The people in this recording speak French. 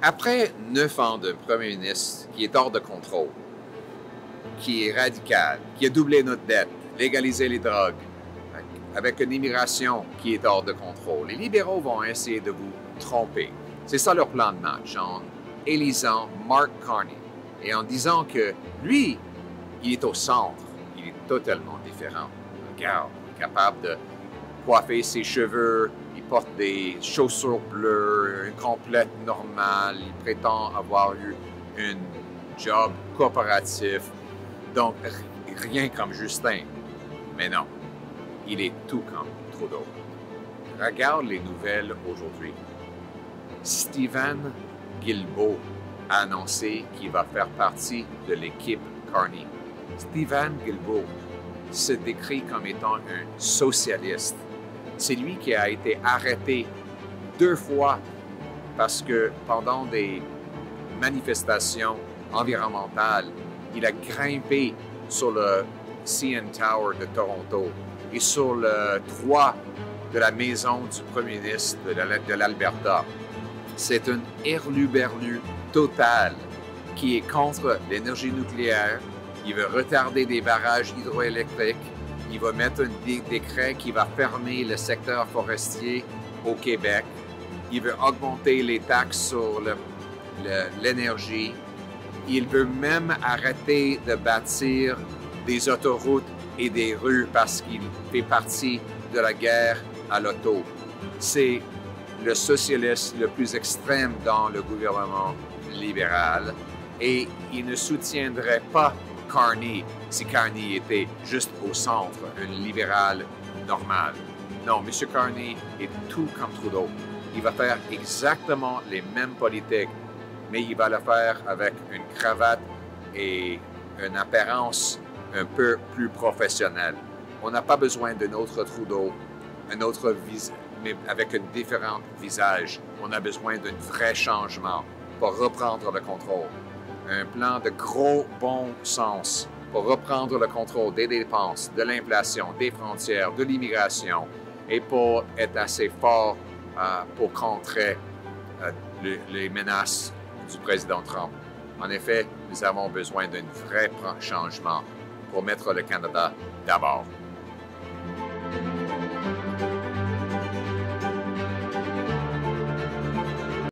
Après 9 ans d'un premier ministre qui est hors de contrôle, qui est radical, qui a doublé notre dette, légalisé les drogues, avec une immigration qui est hors de contrôle, les libéraux vont essayer de vous tromper. C'est ça leur plan de match, en élisant Mark Carney et en disant que lui, il est au centre, il est totalement différent. Regarde, il est capable de coiffer ses cheveux, il porte des chaussures bleues, une complète normale, il prétend avoir eu un job coopératif, donc rien comme Justin. Mais non, il est tout comme Trudeau. Regarde les nouvelles aujourd'hui. Stephen Guilbeault a annoncé qu'il va faire partie de l'équipe Carney. Stephen Guilbeault se décrit comme étant un socialiste. C'est lui qui a été arrêté 2 fois parce que pendant des manifestations environnementales, il a grimpé sur le CN Tower de Toronto et sur le toit de la maison du premier ministre de l'Alberta. C'est un hurluberlu total qui est contre l'énergie nucléaire. Il veut retarder des barrages hydroélectriques. Il va mettre un décret qui va fermer le secteur forestier au Québec. Il veut augmenter les taxes sur l'énergie. Il veut même arrêter de bâtir des autoroutes et des rues parce qu'il fait partie de la guerre à l'auto. C'est le socialiste le plus extrême dans le gouvernement libéral et il ne soutiendrait pas Carney si Carney était juste au centre, un libéral normal. Non, M. Carney est tout comme Trudeau. Il va faire exactement les mêmes politiques, mais il va le faire avec une cravate et une apparence un peu plus professionnelle. On n'a pas besoin d'un autre Trudeau, un autre visage, mais avec un différent visage. On a besoin d'un vrai changement pour reprendre le contrôle. Un plan de gros bon sens pour reprendre le contrôle des dépenses, de l'inflation, des frontières, de l'immigration et pour être assez fort pour contrer les menaces du président Trump. En effet, nous avons besoin d'un vrai changement pour mettre le Canada d'abord.